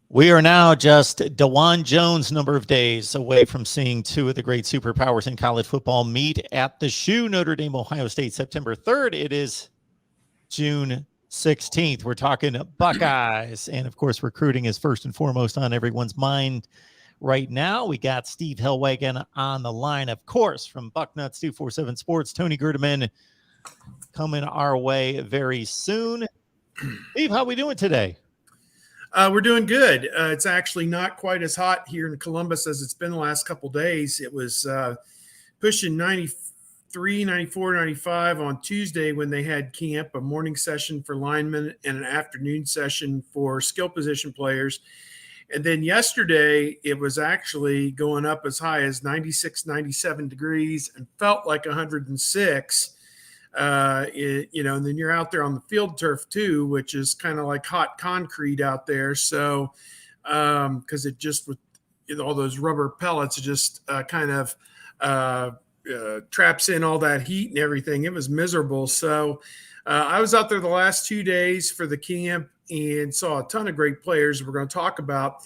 We are now just DeJuan Jones' number of days away from seeing two of the great superpowers in college football meet at the Shoe, Notre Dame, Ohio State, September 3rd. It is June 16th. We're talking Buckeyes. And of course, recruiting is first and foremost on everyone's mind right now. We got Steve Hellwagon on the line, of course, from Bucknuts 247 Sports. Tony Gerdeman coming our way very soon. Steve, how we doing today? We're doing good. It's actually not quite as hot here in Columbus as it's been the last couple of days. It was pushing 93, 94, 95 on Tuesday when they had camp, a morning session for linemen and an afternoon session for skill position players. And then yesterday, it was actually going up as high as 96, 97 degrees and felt like 106. And then you're out there on the field turf too, which is kind of like hot concrete out there. So, because it just with all those rubber pellets, it just traps in all that heat and everything. It was miserable. So, I was out there the last 2 days for the camp and saw a ton of great players we're going to talk about.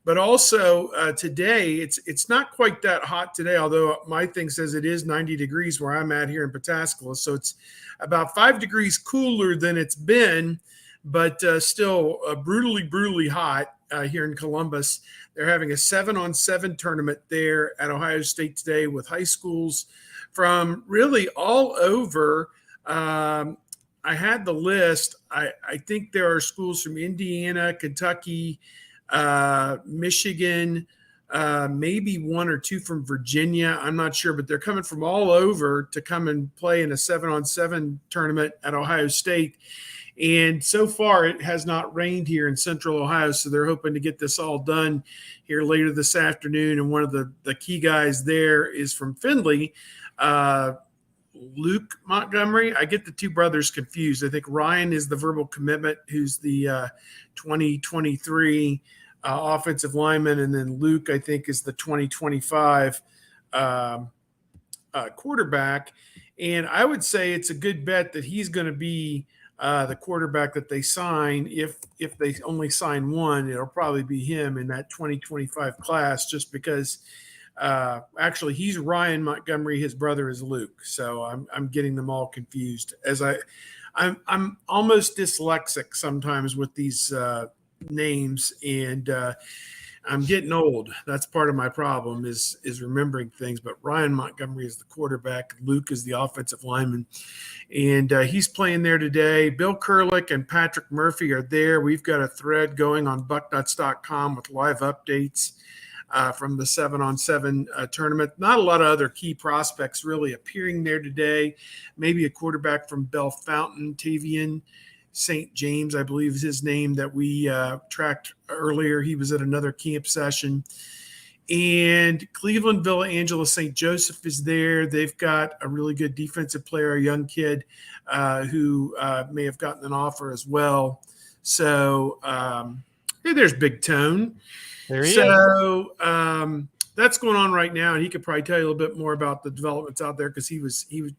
But also today, it's not quite that hot today, although my thing says it is 90 degrees where I'm at here in Pataskala. So it's about 5 degrees cooler than it's been, but still brutally, brutally hot here in Columbus. They're having a 7-on-7 tournament there at Ohio State today with high schools from really all over. I had the list. I think there are schools from Indiana, Kentucky, Michigan, maybe one or two from Virginia. I'm not sure, but they're coming from all over to come and play in a 7-on-7 tournament at Ohio State. And so far, it has not rained here in Central Ohio, so they're hoping to get this all done here later this afternoon. And one of the key guys there is from Findlay, Luke Montgomery. I get the two brothers confused. I think Ryan is the verbal commitment, who's the 2023 offensive lineman, and then Luke, I think, is the 2025 quarterback. And I would say it's a good bet that he's going to be the quarterback that they sign. If they only sign one, it'll probably be him in that 2025 class, just because actually he's Ryan Montgomery, his brother is Luke. So I'm getting them all confused, as I'm almost dyslexic sometimes with these names, and I'm getting old. That's part of my problem is remembering things. But Ryan Montgomery is the quarterback. Luke is the offensive lineman, and he's playing there today. Bill Kurlick and Patrick Murphy are there. We've got a thread going on bucknuts.com with live updates from the 7-on-7 tournament. Not a lot of other key prospects really appearing there today. Maybe a quarterback from Bellefontaine, Tavian St. James, I believe is his name, that we tracked earlier. He was at another camp session. And Cleveland, Villa Angela, St. Joseph is there. They've got a really good defensive player, a young kid who may have gotten an offer as well. So hey, there's Big Tone. There he is. That's going on right now, and he could probably tell you a little bit more about the developments out there because he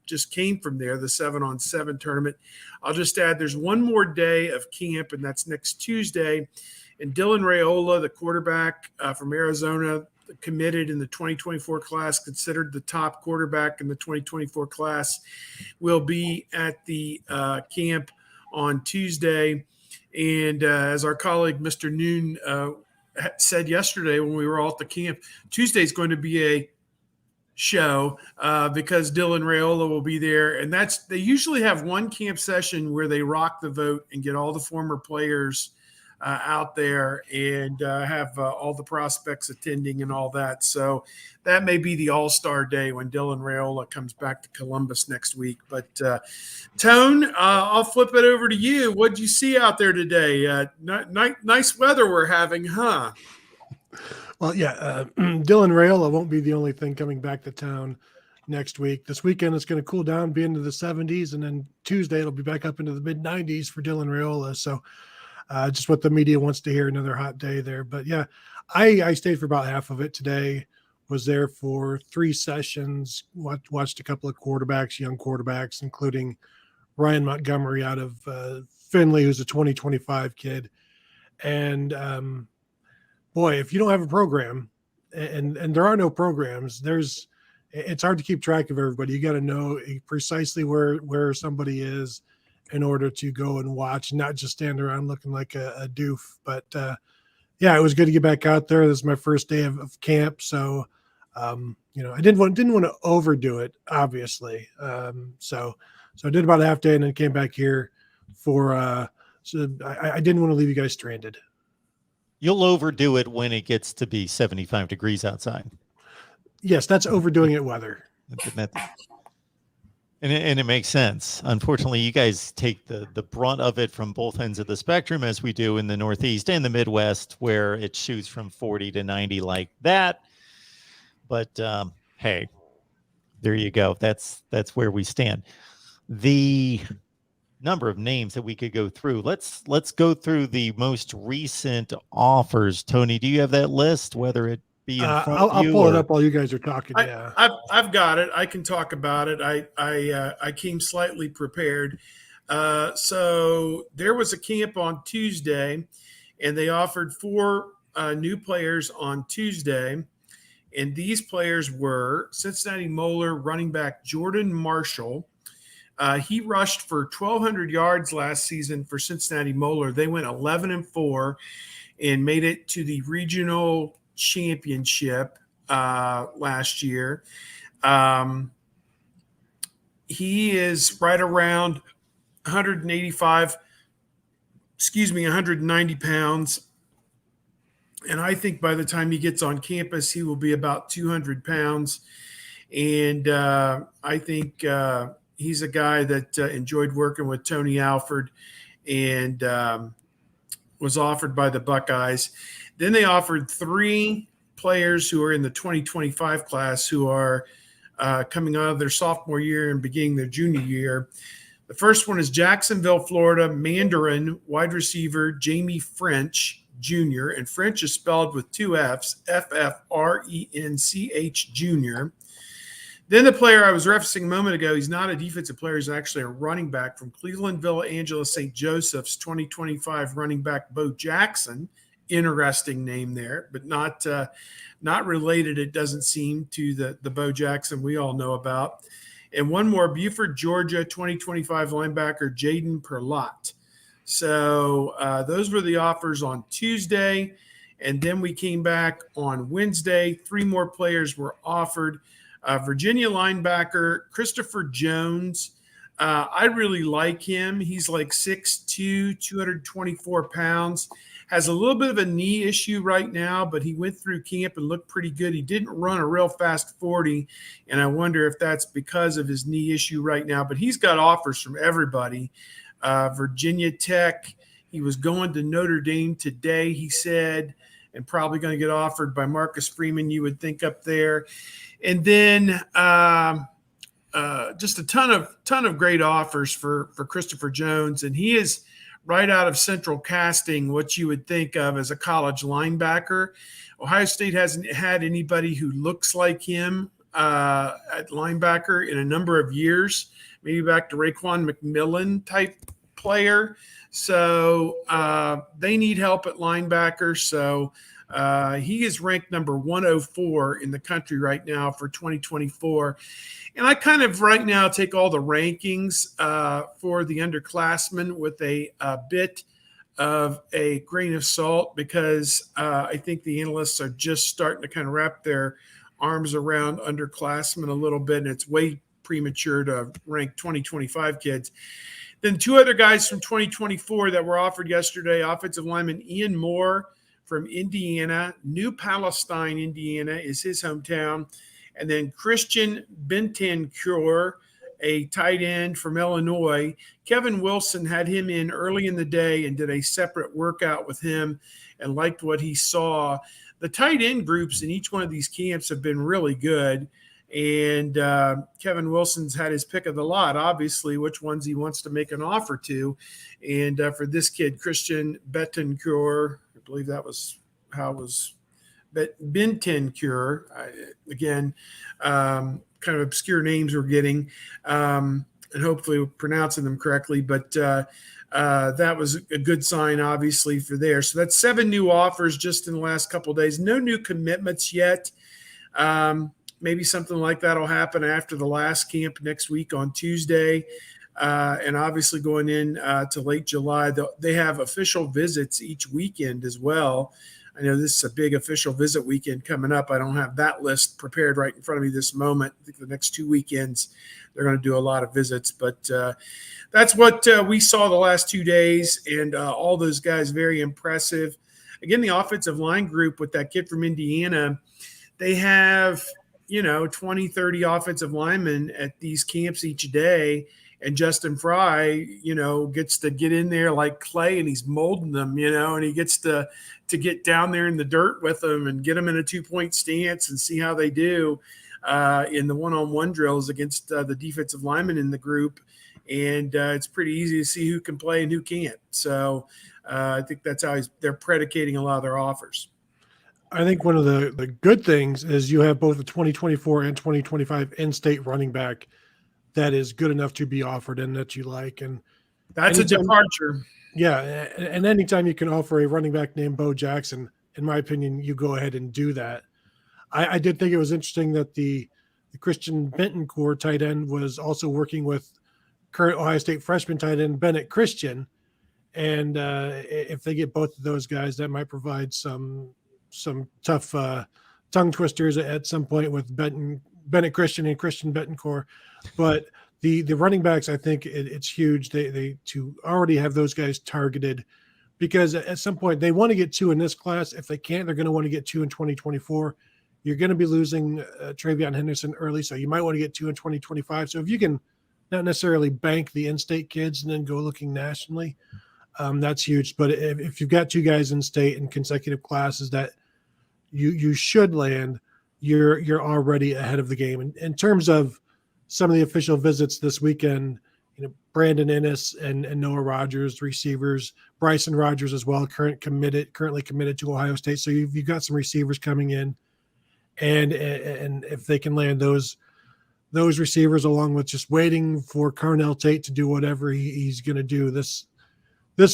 just came from there, the 7-on-7 tournament. I'll just add there's one more day of camp, and that's next Tuesday. And Dylan Raiola, the quarterback from Arizona, committed in the 2024 class, considered the top quarterback in the 2024 class, will be at the camp on Tuesday. And as our colleague, Mr. Noon, said yesterday when we were all at the camp, Tuesday is going to be a show because Dylan Raiola will be there. And they usually have one camp session where they rock the vote and get all the former players out there and have all the prospects attending and all that. So that may be the all-star day when Dylan Raiola comes back to Columbus next week. But Tone, I'll flip it over to you. What'd you see out there today? Nice weather we're having, huh? Well, yeah, Dylan Raiola won't be the only thing coming back to town next week. This weekend it's going to cool down, be into the 70s, and then Tuesday it'll be back up into the mid-90s for Dylan Raiola. So just what the media wants to hear, another hot day there. But yeah, I stayed for about half of it today, was there for 3 sessions, watched a couple of quarterbacks, young quarterbacks, including Ryan Montgomery out of Findlay, who's a 2025 kid. And boy, if you don't have a program, and there are no programs, it's hard to keep track of everybody. You got to know precisely where somebody is in order to go and watch, not just stand around looking like a doof. But yeah, it was good to get back out there. This is my first day of camp, so I didn't want to overdo it, obviously. So I did about a half day and then came back here for. So I didn't want to leave you guys stranded. You'll overdo it when it gets to be 75 degrees outside. Yes, that's overdoing it weather. And it makes sense. Unfortunately, you guys take the brunt of it from both ends of the spectrum, as we do in the Northeast and the Midwest, where it shoots from 40 to 90 like that. But hey, there you go. That's where we stand. The number of names that we could go through. Let's go through the most recent offers. Tony, do you have that list? Whether it be in front I'll of you, pull it up while you guys are talking. Yeah, I've got it. I can talk about it. I came slightly prepared. So there was a camp on Tuesday, and they offered 4 new players on Tuesday. And these players were Cincinnati Moeller running back Jordan Marshall. He rushed for 1,200 yards last season for Cincinnati Moeller. They went 11-4 and made it to the regional championship last year. He is right around 190 pounds. And I think by the time he gets on campus, he will be about 200 pounds. And I think he's a guy that enjoyed working with Tony Alford and was offered by the Buckeyes. Then they offered 3 players who are in the 2025 class who are coming out of their sophomore year and beginning their junior year. The first one is Jacksonville, Florida, Mandarin wide receiver Jamie French Jr., and French is spelled with 2 F's, F-F-R-E-N-C-H Jr. Then the player I was referencing a moment ago, he's not a defensive player, he's actually a running back from Cleveland Villa Angela St. Joseph's 2025 running back Bo Jackson. Interesting name there, but not related, it doesn't seem, to the Bo Jackson we all know about. And one more, Buford, Georgia 2025 linebacker Jaden Perlott. So those were the offers on Tuesday. And then we came back on Wednesday. 3 more players were offered. Virginia linebacker Christopher Jones. I really like him. He's like 6'2", 224 pounds. Has a little bit of a knee issue right now, but he went through camp and looked pretty good. He didn't run a real fast 40, and I wonder if that's because of his knee issue right now. But he's got offers from everybody. Virginia Tech. He was going to Notre Dame today, he said, and probably going to get offered by Marcus Freeman, you would think, up there. And then just a ton of great offers for Christopher Jones, and he is right out of Central Casting, what you would think of as a college linebacker. Ohio State hasn't had anybody who looks like him at linebacker in a number of years, maybe back to Raekwon McMillan type player. So they need help at linebacker. So he is ranked number 104 in the country right now for 2024. And I kind of right now take all the rankings for the underclassmen with a bit of a grain of salt, because I think the analysts are just starting to kind of wrap their arms around underclassmen a little bit, and it's way premature to rank 2025 kids. Then 2 other guys from 2024 that were offered yesterday, offensive lineman Ian Moore from Indiana. New Palestine, Indiana is his hometown. And then Christian Bentancur, a tight end from Illinois. Kevin Wilson had him in early in the day and did a separate workout with him and liked what he saw. The tight end groups in each one of these camps have been really good. And Kevin Wilson's had his pick of the lot, obviously, which ones he wants to make an offer to. And for this kid, Christian Bentancur, I believe that was how it was, Bentancur, again, kind of obscure names we're getting, and hopefully we're pronouncing them correctly. But that was a good sign, obviously, for there. So that's 7 new offers just in the last couple of days. No new commitments yet. Maybe something like that will happen after the last camp next week on Tuesday. And obviously going in to late July, they have official visits each weekend as well. I know this is a big official visit weekend coming up. I don't have that list prepared right in front of me this moment. I think the next 2 weekends they're going to do a lot of visits. But that's what we saw the last 2 days, and all those guys very impressive. Again, the offensive line group with that kid from Indiana, they have, 20, 30 offensive linemen at these camps each day. And Justin Fry, gets to get in there like clay, and he's molding them, and he gets to get down there in the dirt with them and get them in a 2-point stance and see how they do in the one-on-one drills against the defensive linemen in the group. And it's pretty easy to see who can play and who can't. So I think that's how they're predicating a lot of their offers. I think one of the good things is you have both the 2024 and 2025 in-state running back that is good enough to be offered and that you like. And that's a departure. Yeah. And anytime you can offer a running back named Bo Jackson, in my opinion, you go ahead and do that. I did think it was interesting that the Christian Bentoncourt tight end was also working with current Ohio State freshman tight end Bennett Christian. And if they get both of those guys, that might provide some tough tongue twisters at some point with Bennett Christian and Christian Bentoncourt. But the running backs, I think it's huge. They to already have those guys targeted, because at some point they want to get 2 in this class. If they can't, they're going to want to get 2 in 2024. You're going to be losing Travion Henderson early, so you might want to get 2 in 2025. So if you can not necessarily bank the in-state kids and then go looking nationally, that's huge. But if you've got 2 guys in state in consecutive classes that you should land, you're already ahead of the game. In terms of some of the official visits this weekend, Brandon Ennis and Noah Rogers, receivers, Bryson Rogers as well, currently committed to Ohio State. So you've got some receivers coming in, and if they can land those receivers, along with just waiting for Carnell Tate to do whatever he's going to do, this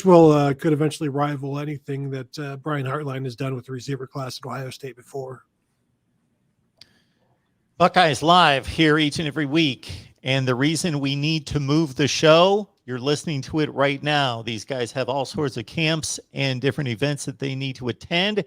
will could eventually rival anything that Brian Hartline has done with the receiver class at Ohio State before. Buckeyes Live here each and every week. And the reason we need to move the show, you're listening to it right now. These guys have all sorts of camps and different events that they need to attend.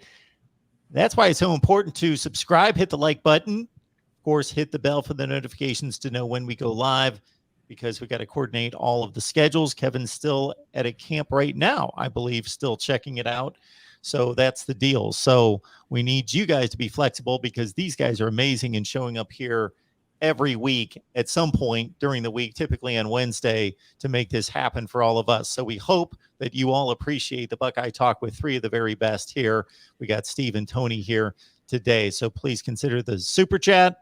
That's why it's so important to subscribe, hit the like button. Of course, hit the bell for the notifications to know when we go live, because we got to coordinate all of the schedules. Kevin's still at a camp right now, I believe, still checking it out. So that's the deal. So we need you guys to be flexible, because these guys are amazing and showing up here every week at some point during the week, typically on Wednesday, to make this happen for all of us. So we hope that you all appreciate the Buckeye Talk with 3 of the very best here. We got Steve and Tony here today. So please consider the super chat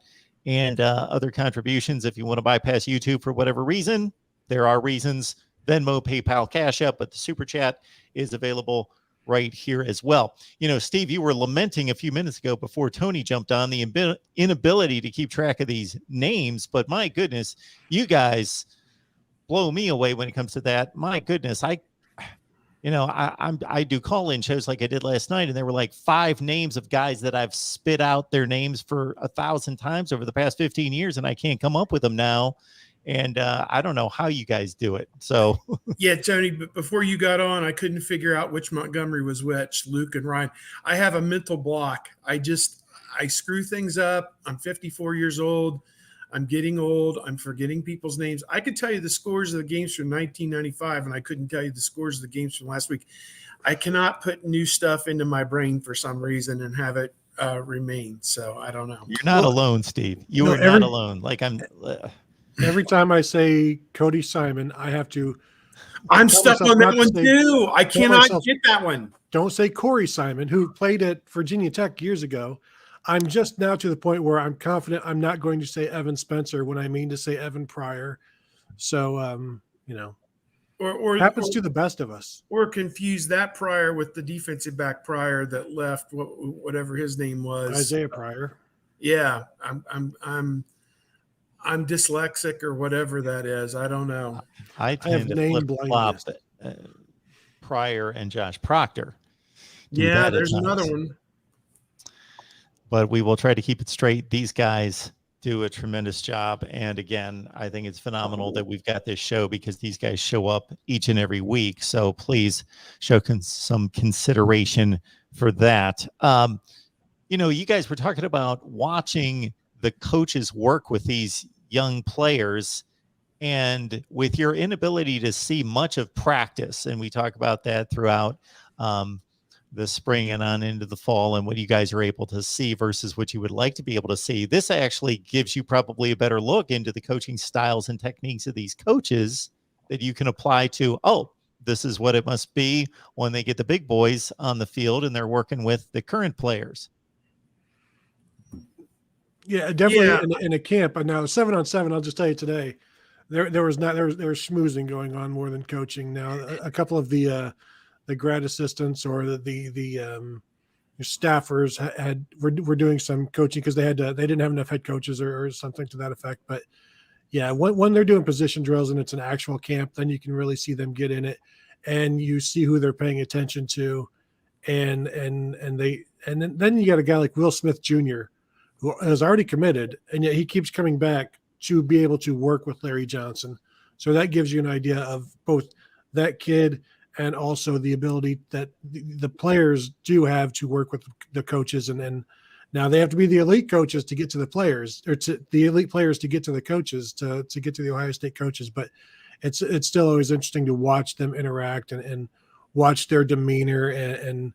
and other contributions. If you want to bypass YouTube for whatever reason, there are reasons. Venmo, PayPal, Cash App, but the super chat is available right here as well. Steve, you were lamenting a few minutes ago before Tony jumped on the inability to keep track of these names, but my goodness, you guys blow me away when it comes to that. My goodness, I do call-in shows like I did last night, and there were like 5 names of guys that I've spit out their names for 1,000 times over the past 15 years, and I can't come up with them now. And I don't know how you guys do it. So yeah, Tony, but before you got on, I couldn't figure out which Montgomery was which, Luke and Ryan. I have a mental block. I screw things up. I'm 54 years old. I'm getting old. I'm forgetting people's names. I could tell you the scores of the games from 1995, and I couldn't tell you the scores of the games from last week. I cannot put new stuff into my brain for some reason and have it remain. So I don't know. You're not alone, Steve. You are not alone. Like Every time I say Cody Simon, I have to. I'm stuck on that one too. I cannot get that one. Don't say Corey Simon, who played at Virginia Tech years ago. I'm just now to the point where I'm confident I'm not going to say Evan Spencer when I mean to say Evan Pryor. So, happens to the best of us. Or confuse that Pryor with the defensive back Pryor that left, whatever his name was. Isaiah Pryor. Yeah, I'm dyslexic or whatever that is. I don't know. I tend to flip-flop Pryor and Josh Proctor. Yeah, there's another one. But we will try to keep it straight. These guys do a tremendous job. And again, I think it's phenomenal that we've got this show because these guys show up each and every week. So please show some consideration for that. You guys were talking about watching the coaches work with these young players and with your inability to see much of practice. And we talk about that throughout the spring and on into the fall and what you guys are able to see versus what you would like to be able to see. This actually gives you probably a better look into the coaching styles and techniques of these coaches that you can apply to, this is what it must be when they get the big boys on the field and they're working with the current players. Yeah, definitely in a camp. But now 7-on-7, I'll just tell you today, there was schmoozing going on more than coaching. Now a couple of the grad assistants or the staffers were doing some coaching because they didn't have enough head coaches or something to that effect. But yeah, when they're doing position drills and it's an actual camp, then you can really see them get in it, and you see who they're paying attention to, and then you got a guy like Will Smith Jr. who has already committed, and yet he keeps coming back to be able to work with Larry Johnson. So that gives you an idea of both that kid and also the ability that the players do have to work with the coaches. And then now they have to be the elite coaches to get to the players, or to the elite players to get to the coaches, to get to the Ohio State coaches. But it's still always interesting to watch them interact and watch their demeanor and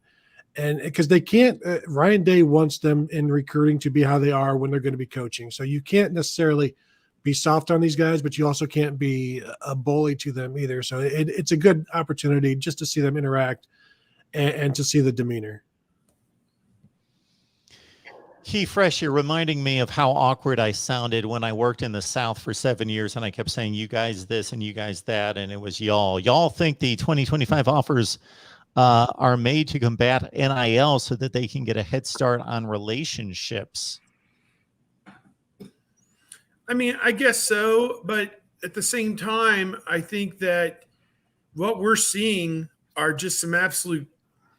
because they can't, Ryan Day wants them in recruiting to be how they are when they're going to be coaching. So you can't necessarily be soft on these guys, but you also can't be a bully to them either. So it's a good opportunity just to see them interact and to see the demeanor. Keith Fresh, you're reminding me of how awkward I sounded when I worked in the South for 7 years and I kept saying, you guys this and you guys that, and it was y'all. Y'all think the 2025 offers are made to combat NIL so that they can get a head start on relationships. I mean, I guess so, but at the same time, I think that what we're seeing are just some absolute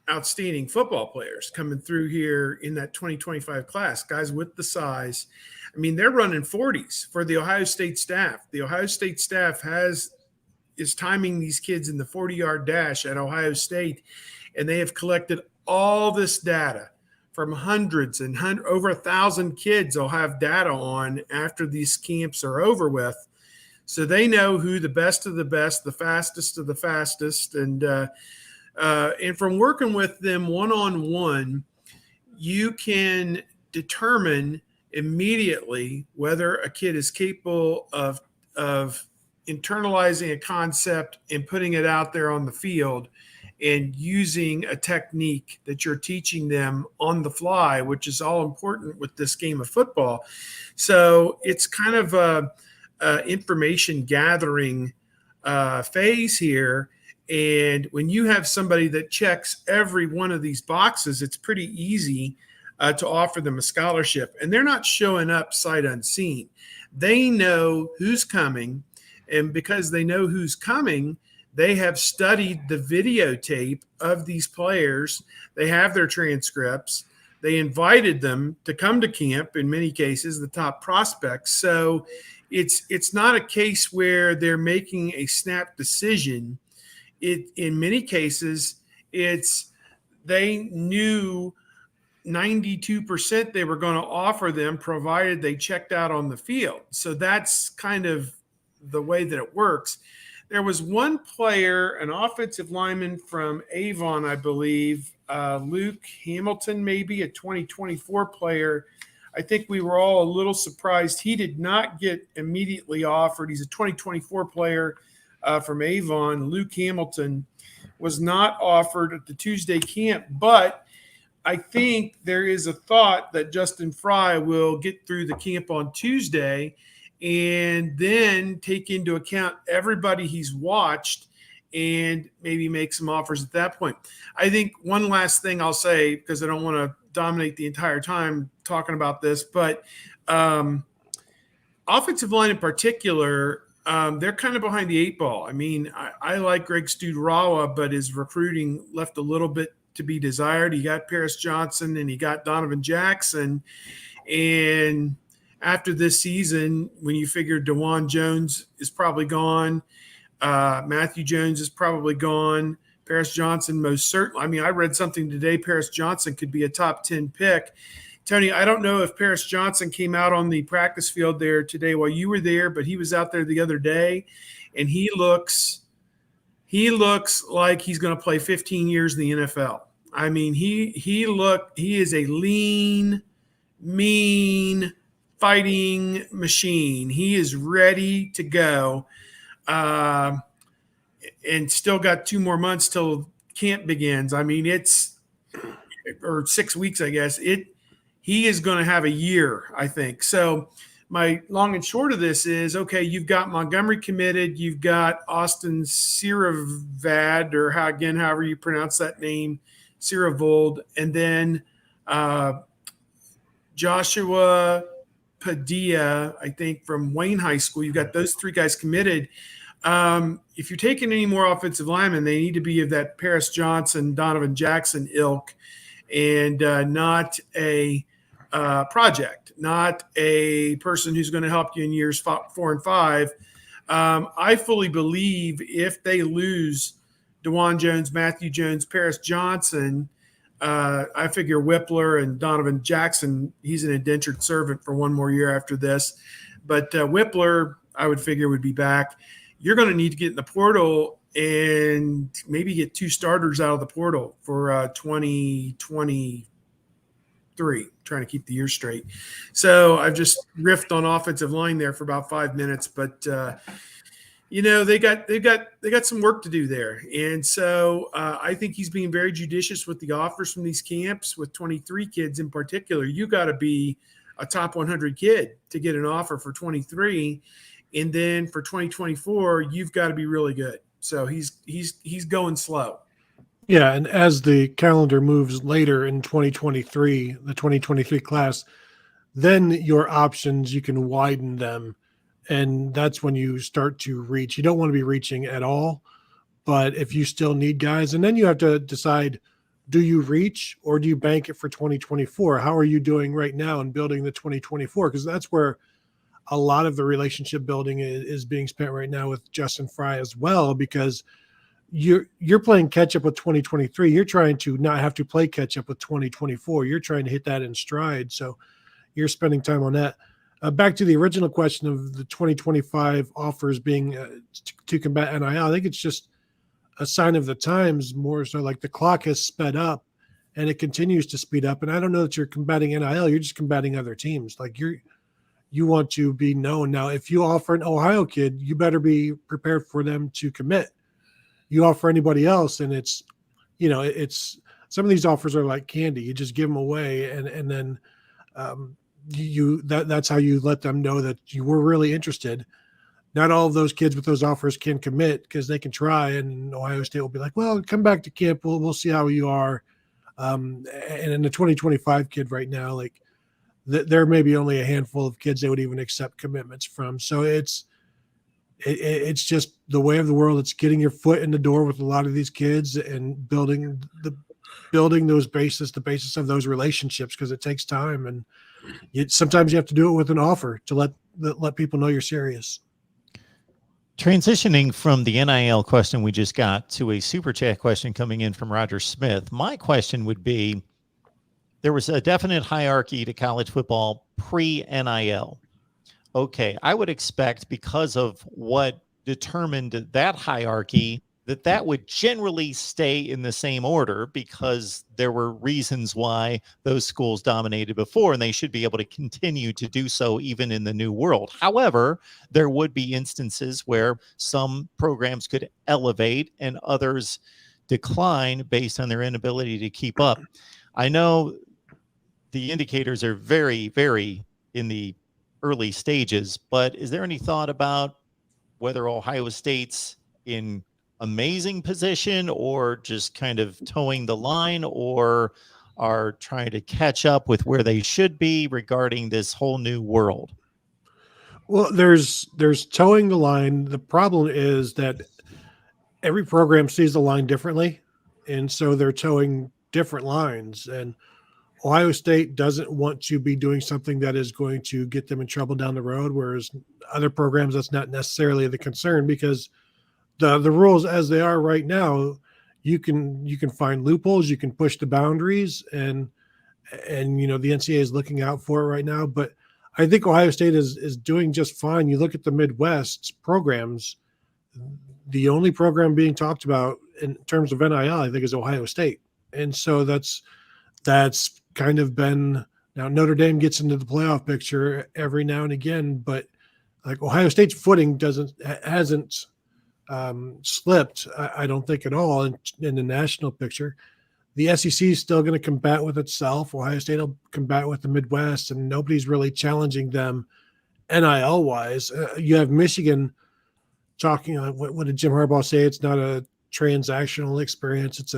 outstanding football players coming through here in that 2025 class, guys with the size. I mean, they're running 40s for the Ohio State staff. The Ohio State staff is timing these kids in the 40-yard dash at Ohio State, and they have collected all this data from hundreds and over 1,000 kids they'll have data on after these camps are over with. So they know who the best of the best, the fastest of the fastest. And from working with them one-on-one, you can determine immediately whether a kid is capable of internalizing a concept and putting it out there on the field and using a technique that you're teaching them on the fly, which is all important with this game of football. So it's kind of a information gathering phase here. And when you have somebody that checks every one of these boxes, it's pretty easy to offer them a scholarship. And they're not showing up sight unseen. They know who's coming. And because they know who's coming, they have studied the videotape of these players. They have their transcripts. They invited them to come to camp, in many cases, the top prospects. So it's not a case where they're making a snap decision. In many cases, they knew 92% they were going to offer them, provided they checked out on the field. So that's kind of the way that it works. There was one player, an offensive lineman from Avon, I believe, Luke Hamilton, maybe a 2024 player. I think we were all a little surprised. He did not get immediately offered. He's a 2024 player from Avon. Luke Hamilton was not offered at the Tuesday camp, but I think there is a thought that Justin Fry will get through the camp on Tuesday and then take into account everybody he's watched and maybe make some offers at that point. I think one last thing I'll say, because I don't want to dominate the entire time talking about this, but offensive line in particular, they're kind of behind the eight ball. I mean, I like Greg Studerawa, but his recruiting left a little bit to be desired. He got Paris Johnson and he got Donovan Jackson. And after this season, when you figure DeJuan Jones is probably gone, Matthew Jones is probably gone, Paris Johnson most certainly. I mean, I read something today, Paris Johnson could be a top 10 pick. Tony, I don't know if Paris Johnson came out on the practice field there today while you were there, but he was out there the other day, and he looks like he's going to play 15 years in the NFL. I mean, he is a lean, mean, fighting machine. He is ready to go, and still got 2 more months till camp begins. I mean, or 6 weeks, I guess. He is going to have a year, I think. So my long and short of this is, okay, you've got Montgomery committed. You've got Austin Siravad, or however you pronounce that name, Siravold. And then Joshua Padilla, I think, from Wayne High School. You've got those 3 guys committed. If you're taking any more offensive linemen, they need to be of that Paris Johnson, Donovan Jackson ilk, and not a project, not a person who's going to help you in years 4 and 5. I fully believe if they lose DeJuan Jones, Matthew Jones, Paris Johnson, I figure Whippler and Donovan Jackson, he's an indentured servant for 1 more year after this. But Whippler, I would figure, would be back. You're going to need to get in the portal and maybe get 2 starters out of the portal for 2023, trying to keep the year straight. So I've just riffed on offensive line there for about 5 minutes, but they got some work to do there. And so I think he's being very judicious with the offers from these camps, with 23 kids in particular. You got to be a top 100 kid to get an offer for 23. And then for 2024, you've got to be really good. So he's going slow. Yeah, and as the calendar moves later in 2023, the 2023 class, then your options, you can widen them, and that's when you start to reach. You don't want to be reaching at all, but if you still need guys, and then you have to decide, do you reach or do you bank it for 2024? How are you doing right now in building the 2024? Because that's where a lot of the relationship building is being spent right now with Justin Fry as well, because you're playing catch up with 2023. You're trying to not have to play catch up with 2024. You're trying to hit that in stride. So you're spending time on that. Back to the original question of the 2025 offers being to combat NIL. I think it's just a sign of the times, more so like the clock has sped up and it continues to speed up. And I don't know that you're combating NIL. You're just combating other teams. Like you want to be known. Now, if you offer an Ohio kid, you better be prepared for them to commit. You offer anybody else, and it's some of these offers are like candy. You just give them away, and then that's how you let them know that you were really interested. Not all of those kids with those offers can commit because they can try, and Ohio State will be like, well, come back to camp. We'll see how you are. And in the 2025 kid right now, like, there may be only a handful of kids they would even accept commitments from. So it's just the way of the world. It's getting your foot in the door with a lot of these kids and building those bases, the basis of those relationships, because it takes time. And sometimes you have to do it with an offer to let people know you're serious. Transitioning from the NIL question we just got to a super chat question coming in from Roger Smith. My question would be, there was a definite hierarchy to college football pre-NIL. Okay, I would expect, because of what determined that hierarchy, that would generally stay in the same order, because there were reasons why those schools dominated before, and they should be able to continue to do so even in the new world. However, there would be instances where some programs could elevate and others decline based on their inability to keep up. I know the indicators are very, very in the early stages, but is there any thought about whether Ohio State's in amazing position, or just kind of towing the line, or are trying to catch up with where they should be regarding this whole new world? Well, there's towing the line. The problem is that every program sees the line differently, and so they're towing different lines. And Ohio State doesn't want to be doing something that is going to get them in trouble down the road, whereas other programs that's not necessarily the concern, because the rules as they are right now, you can find loopholes, you can push the boundaries, and the NCAA is looking out for it right now. But I think Ohio State is doing just fine. You look at the Midwest programs, the only program being talked about in terms of NIL, I think, is Ohio State. And so that's kind of been, now Notre Dame gets into the playoff picture every now and again, but like Ohio State's footing hasn't slipped, I don't think, at all in the national picture. The SEC is still going to combat with itself. Ohio State will combat with the Midwest, and nobody's really challenging them NIL wise. You have Michigan talking. What did Jim Harbaugh say? It's not a transactional experience. It's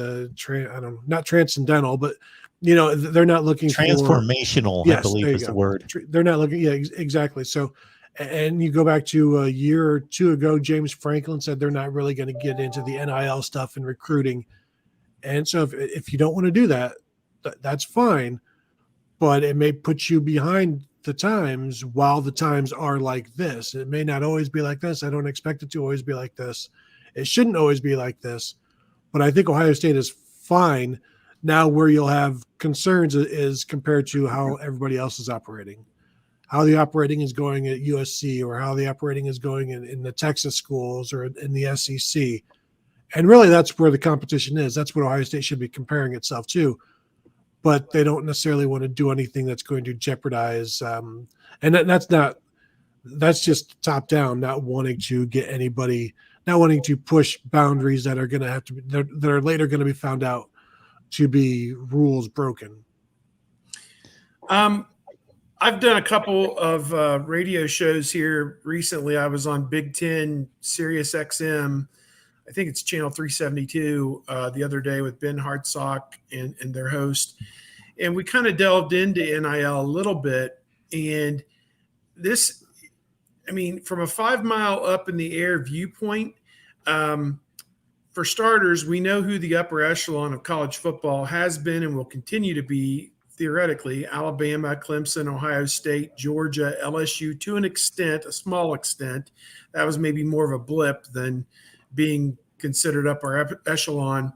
not transcendental, but they're not looking transformational. Yes, I believe is the word. They're not looking. Yeah, exactly. So, and you go back to a year or two ago, James Franklin said they're not really going to get into the NIL stuff and recruiting. And so if you don't want to do that, that's fine, but it may put you behind the times while the times are like this. It may not always be like this. I don't expect it to always be like this. It shouldn't always be like this, but I think Ohio State is fine. Now where you'll have concerns is compared to how everybody else is operating, how the operating is going at USC, or how the operating is going in the Texas schools or in the SEC. And really, that's where the competition is. That's what Ohio State should be comparing itself to. But they don't necessarily want to do anything that's going to jeopardize. And that's just top down, not wanting to get anybody, not wanting to push boundaries that are going to have to be, that are later going to be found out to be rules broken. I've done a couple of radio shows here recently. I was on Big Ten, Sirius XM. I think it's channel 372 the other day with Ben Hartsock and their host. And we kind of delved into NIL a little bit. And this, I mean, from a 5 mile up in the air viewpoint, for starters, we know who the upper echelon of college football has been and will continue to be, theoretically: Alabama, Clemson, Ohio State, Georgia, LSU, to an extent, a small extent. That was maybe more of a blip than being considered upper echelon.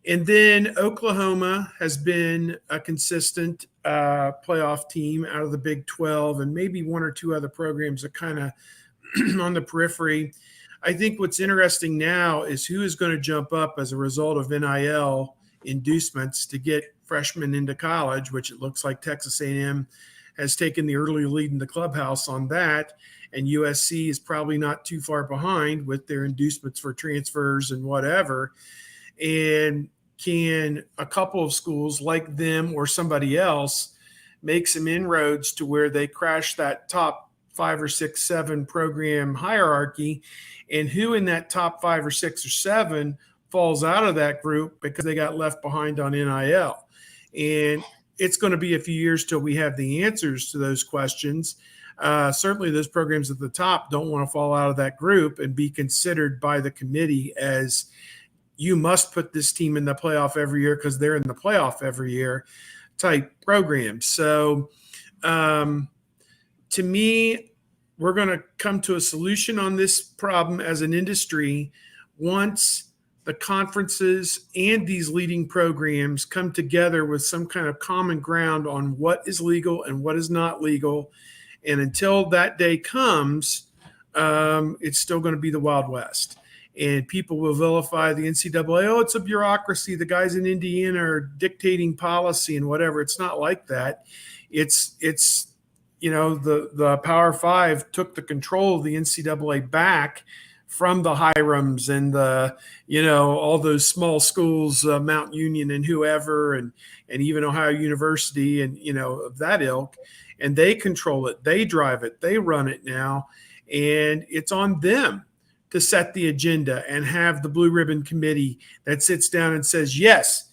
And then Oklahoma has been a consistent playoff team out of the Big 12, and maybe one or two other programs are kind of on the periphery. I think what's interesting now is who is going to jump up as a result of NIL inducements to get freshmen into college, which it looks like Texas A&M has taken the early lead in the clubhouse on that. And USC is probably not too far behind with their inducements for transfers and whatever. And can a couple of schools like them or somebody else make some inroads to where they crash that top 5 or 6, 7 program hierarchy? And who in that top 5 or 6 or 7 falls out of that group because they got left behind on NIL? And it's going to be a few years till we have the answers to those questions. Certainly those programs at the top don't want to fall out of that group and be considered by the committee as, you must put this team in the playoff every year because they're in the playoff every year type programs. So to me, we're going to come to a solution on this problem as an industry once the conferences and these leading programs come together with some kind of common ground on what is legal and what is not legal. And until that day comes, it's still going to be the Wild West. And people will vilify the NCAA. Oh, it's a bureaucracy. The guys in Indiana are dictating policy and whatever. It's not like that. It's the Power Five took the control of the NCAA back from the Hirams and all those small schools, Mount Union and whoever, and even Ohio University and, of that ilk. And they control it. They drive it. They run it now. And it's on them to set the agenda and have the Blue Ribbon Committee that sits down and says, yes,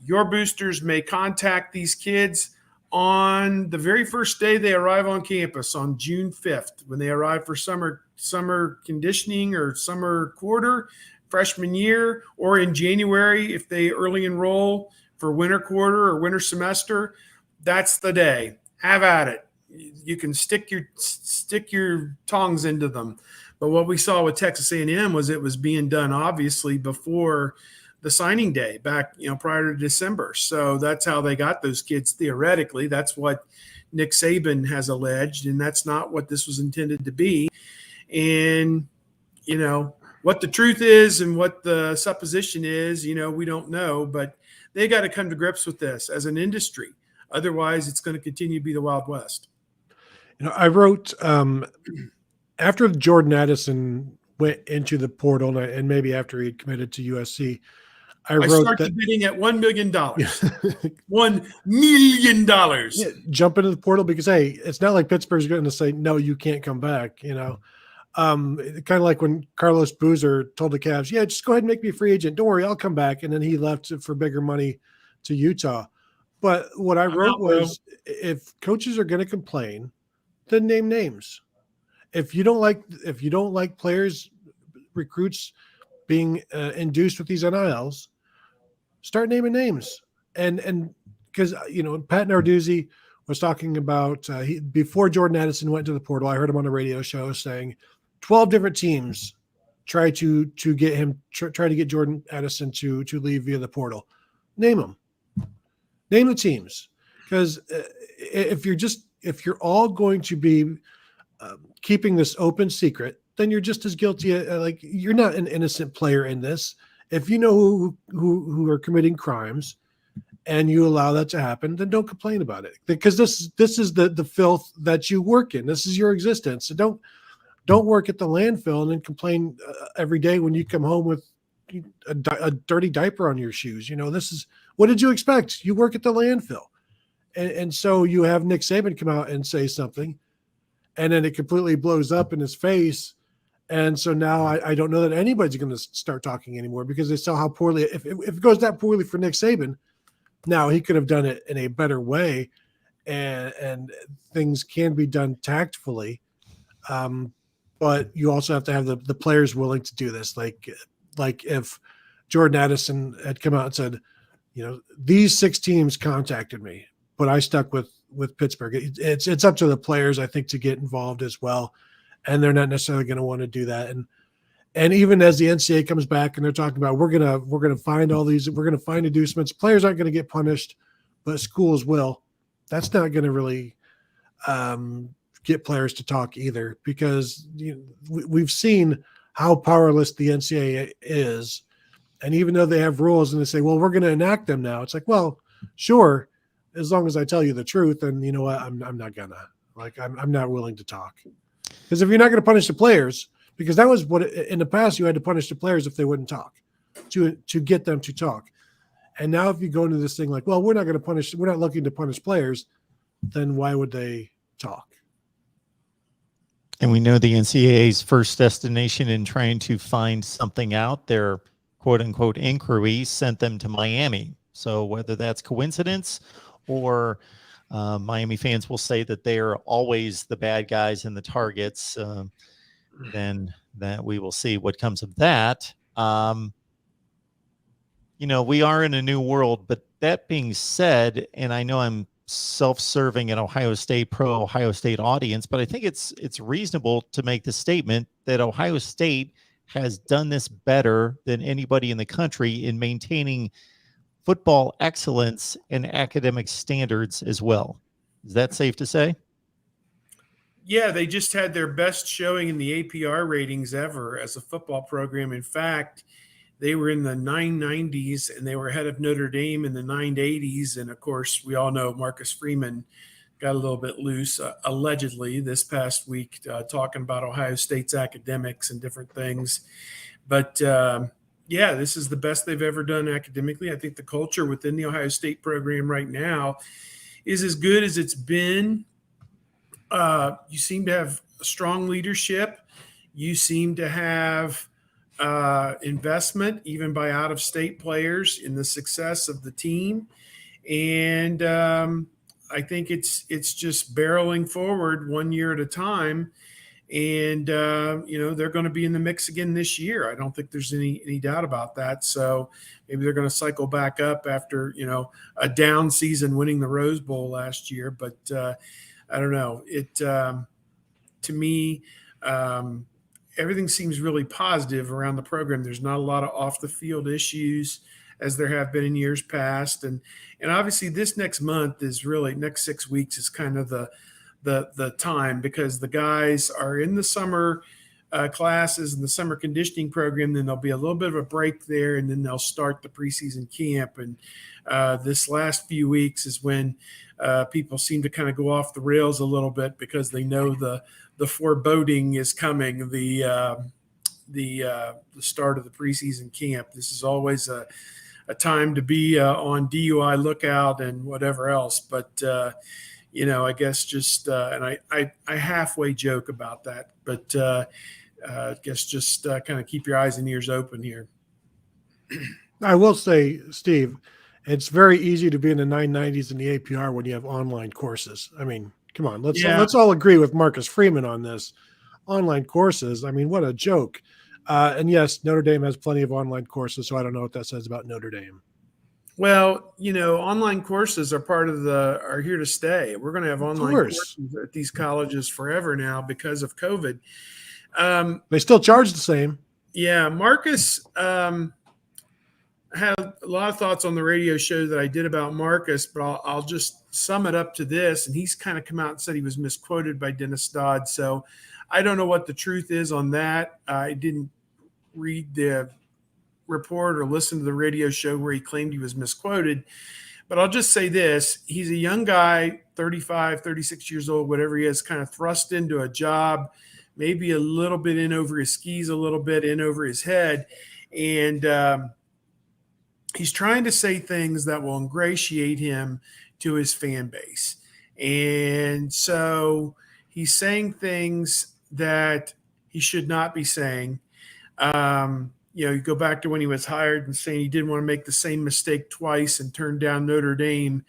your boosters may contact these kids on the very first day they arrive on campus on June 5th, when they arrive for summer conditioning or summer quarter, freshman year, or in January if they early enroll for winter quarter or winter semester, that's the day. Have at it. You can stick your tongs into them. But what we saw with Texas A&M was it was being done obviously before the signing day back, prior to December. So that's how they got those kids theoretically. That's what Nick Saban has alleged, and that's not what this was intended to be. And, what the truth is and what the supposition is, we don't know, but they got to come to grips with this as an industry. Otherwise, it's going to continue to be the Wild West. I wrote after Jordan Addison went into the portal, and maybe after he committed to USC, I started bidding at $1 million. $1 million. Yeah, jump into the portal because, hey, it's not like Pittsburgh's going to say, no, you can't come back, kind of like when Carlos Boozer told the Cavs, yeah, just go ahead and make me a free agent. Don't worry, I'll come back. And then he left for bigger money to Utah. But what I wrote was, if coaches are going to complain, then name names. If you don't like players, recruits being induced with these NILs, start naming names. And because Pat Narduzzi was talking about before Jordan Addison went to the portal, I heard him on a radio show saying 12 different teams try to get Jordan Addison to leave via the portal. Name them. Name the teams, because if you're all going to be keeping this open secret, then you're just as guilty. Like, you're not an innocent player in this. If you know who are committing crimes, and you allow that to happen, then don't complain about it, because this is the filth that you work in. This is your existence. So don't work at the landfill and then complain every day when you come home with a dirty diaper on your shoes. This is, what did you expect? You work at the landfill. And so you have Nick Saban come out and say something, and then it completely blows up in his face. And so now I don't know that anybody's going to start talking anymore, because they saw how poorly, if it goes that poorly for Nick Saban, now he could have done it in a better way, and things can be done tactfully. But you also have to have the players willing to do this. Like if Jordan Addison had come out and said, these 6 teams contacted me, but I stuck with Pittsburgh. It's up to the players, I think, to get involved as well. And they're not necessarily going to want to do that. And even as the NCAA comes back and they're talking about, we're gonna find all these, we're gonna find inducements. Players aren't going to get punished, but schools will. That's not going to really get players to talk either, because we've seen how powerless the NCAA is. And even though they have rules and they say, well, we're going to enact them now, it's like, well, sure, as long as I tell you the truth, and you know what, I'm not gonna, I'm not willing to talk. Because if you're not going to punish the players, because that was what in the past you had to punish the players if they wouldn't talk, to get them to talk. And now if you go into this thing like, well, we're not looking to punish players, then why would they talk? And we know the NCAA's first destination in trying to find something out, their quote unquote inquiry sent them to Miami. So whether that's coincidence or Miami fans will say that they are always the bad guys and the targets, then that we will see what comes of that. We are in a new world, but that being said, and I know I'm self-serving an Ohio State audience, but I think it's reasonable to make the statement that Ohio State has done this better than anybody in the country in maintaining football excellence and academic standards as well. Is that safe to say? Yeah, they just had their best showing in the APR ratings ever as a football program. In fact, they were in the 990s, and they were ahead of Notre Dame in the 980s. And of course, we all know Marcus Freeman got a little bit loose, allegedly, this past week, talking about Ohio State's academics and different things. But yeah, this is the best they've ever done academically. I think the culture within the Ohio State program right now is as good as it's been. You seem to have strong leadership. You seem to have investment, even by out-of-state players, in the success of the team. And I think it's just barreling forward 1 year at a time. And, they're going to be in the mix again this year. I don't think there's any doubt about that. So maybe they're going to cycle back up after, a down season winning the Rose Bowl last year. But I don't know. To me, everything seems really positive around the program. There's not a lot of off the field issues as there have been in years past. And obviously this next 6 weeks is kind of the time, because the guys are in the summer classes and the summer conditioning program. Then there'll be a little bit of a break there, and then they'll start the preseason camp. And this last few weeks is when people seem to kind of go off the rails a little bit, because they know the foreboding is coming, the start of the preseason camp. This is always a time to be on DUI lookout and whatever else. But I guess just and I halfway joke about that, but I guess just kind of keep your eyes and ears open here. I will say, Steve, it's very easy to be in the 990s in the APR when you have online courses. I mean, come on, let's all agree with Marcus Freeman on this. Online courses, I mean, what a joke. And yes, Notre Dame has plenty of online courses, so I don't know what that says about Notre Dame. Well, online courses are here to stay. We're going to have online courses at these colleges forever now because of COVID. They still charge the same. Yeah, Marcus had a lot of thoughts on the radio show that I did about Marcus, but I'll just sum it up to this. And he's kind of come out and said he was misquoted by Dennis Dodd. So I don't know what the truth is on that. I didn't read the report or listen to the radio show where he claimed he was misquoted. But I'll just say this. He's a young guy, 35, 36 years old, whatever he is, kind of thrust into a job, maybe a little bit in over his skis, a little bit in over his head. And he's trying to say things that will ingratiate him to his fan base. And so he's saying things that he should not be saying. You go back to when he was hired and saying he didn't want to make the same mistake twice and turn down Notre Dame,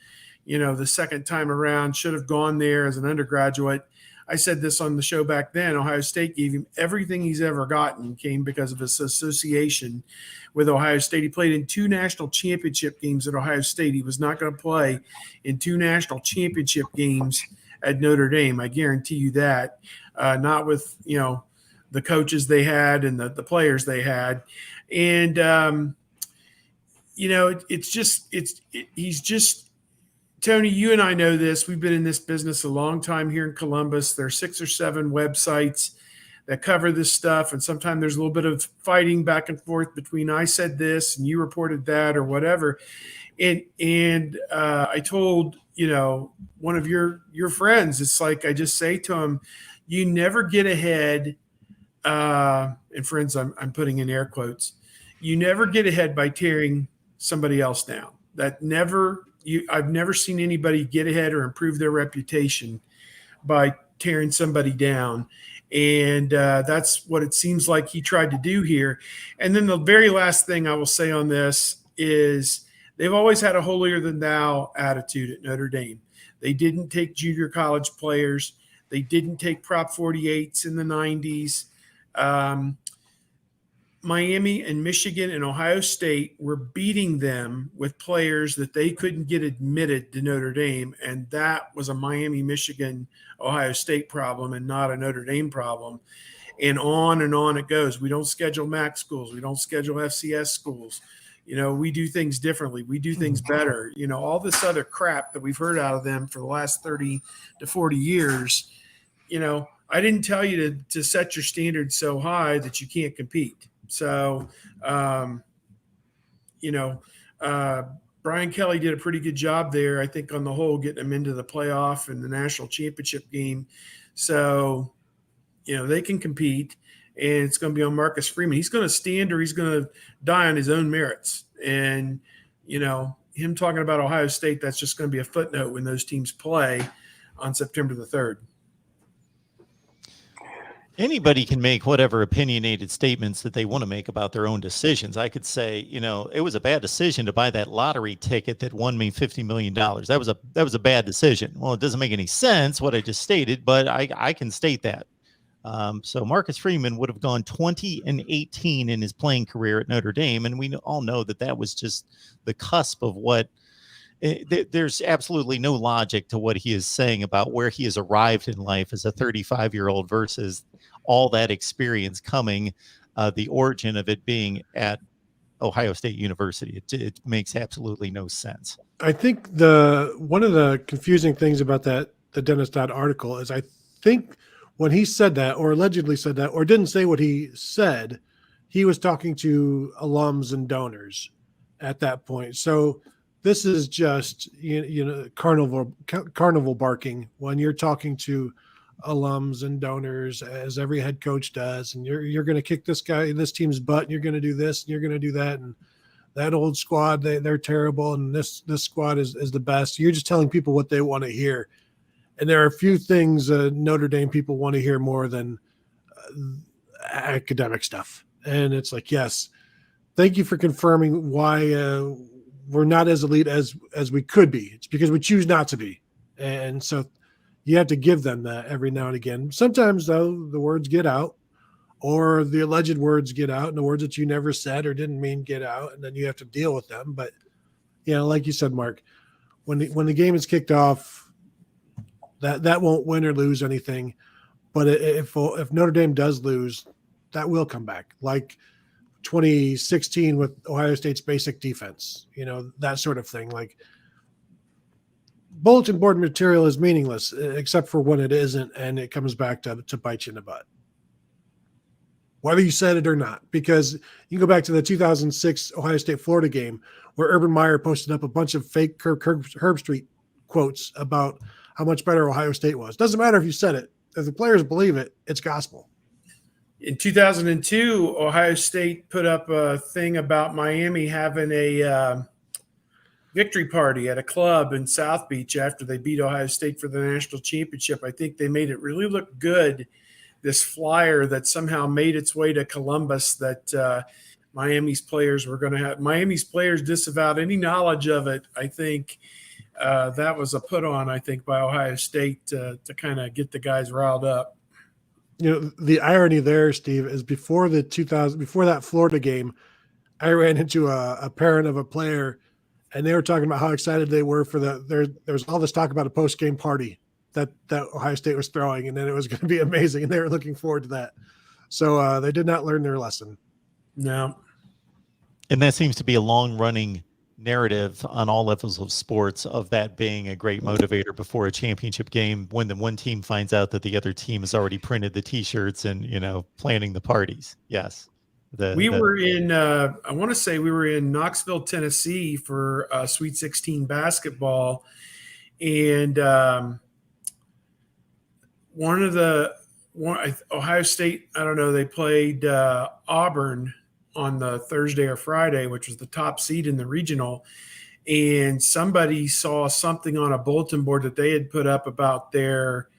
the second time around, should have gone there as an undergraduate. I said this on the show back then. Ohio State gave him everything he's ever gotten, came because of his association with Ohio State. He played in 2 national championship games at Ohio State. He was not going to play in 2 national championship games at Notre Dame. I guarantee you that. Not with, the coaches they had and the players they had. And, he's just, Tony, you and I know this. We've been in this business a long time here in Columbus. There are 6 or 7 websites that cover this stuff. And sometimes there's a little bit of fighting back and forth between I said this and you reported that or whatever. And I told, one of your friends, it's like I just say to him, you never get ahead. And friends, I'm putting in air quotes. You never get ahead by tearing somebody else down. I've never seen anybody get ahead or improve their reputation by tearing somebody down. And that's what it seems like he tried to do here. And then the very last thing I will say on this is they've always had a holier than thou attitude at Notre Dame. They didn't take junior college players. They didn't take Prop 48s in the 90s. Miami and Michigan and Ohio State were beating them with players that they couldn't get admitted to Notre Dame. And that was a Miami, Michigan, Ohio State problem and not a Notre Dame problem. And on it goes. We don't schedule MAC schools. We don't schedule FCS schools. We do things differently. We do things better. All this other crap that we've heard out of them for the last 30 to 40 years, I didn't tell you to set your standards so high that you can't compete. So, Brian Kelly did a pretty good job there, I think, on the whole, getting them into the playoff and the national championship game. So, they can compete, and it's going to be on Marcus Freeman. He's going to stand or he's going to die on his own merits. And, him talking about Ohio State, that's just going to be a footnote when those teams play on September the 3rd. Anybody can make whatever opinionated statements that they want to make about their own decisions. I could say, it was a bad decision to buy that lottery ticket that won me $50 million. That was a bad decision. Well, it doesn't make any sense what I just stated, but I can state that. So Marcus Freeman would have gone 20-18 in his playing career at Notre Dame, and we all know that was just the cusp of what. There's absolutely no logic to what he is saying about where he has arrived in life as a 35-year-old versus all that experience coming, the origin of it being at Ohio State University. It makes absolutely no sense. I think one of the confusing things about the Dennis Dodd article is I think when he said that, or allegedly said that, or didn't say what he said, he was talking to alums and donors at that point. So this is just carnival barking when you're talking to alums and donors, as every head coach does, and you're going to kick this team's butt, and you're going to do this, and you're going to do that, and that old squad, they're terrible, and this squad is the best. You're just telling people what they want to hear, and there are a few things Notre Dame people want to hear more than academic stuff. And it's like, yes, thank you for confirming why we're not as elite as we could be. It's because we choose not to be. And so you have to give them that every now and again. Sometimes, though, the words get out, or the alleged words get out, and the words that you never said or didn't mean get out, and then you have to deal with them. But, like you said, Mark, when the game is kicked off, that won't win or lose anything. But if Notre Dame does lose, that will come back. Like 2016 with Ohio State's basic defense, that sort of thing. Like, bulletin board material is meaningless except for when it isn't, and it comes back to bite you in the butt, whether you said it or not. Because you can go back to the 2006 Ohio State-Florida game where Urban Meyer posted up a bunch of fake Herb Street quotes about how much better Ohio State was. Doesn't matter if you said it. If the players believe it, it's gospel. In 2002, Ohio State put up a thing about Miami having a victory party at a club in South Beach after they beat Ohio State for the national championship. I think they made it really look good, this flyer that somehow made its way to Columbus that Miami's players were going to have. Miami's players disavowed any knowledge of it. I think that was a put on, I think, by Ohio State to kind of get the guys riled up. The irony there, Steve, is before that Florida game, I ran into a parent of a player, and they were talking about how excited they were for there's all this talk about a post-game party that Ohio State was throwing, and then it was going to be amazing, and they were looking forward to that. So they did not learn their lesson. No. And that seems to be a long-running narrative on all levels of sports, of that being a great motivator before a championship game, when the one team finds out that the other team has already printed the T-shirts and planning the parties. Yes, we were in I want to say we were in Knoxville, Tennessee for Sweet 16 basketball, and Ohio State, I don't know, they played Auburn on the Thursday or Friday, which was the top seed in the regional. And somebody saw something on a bulletin board that they had put up about their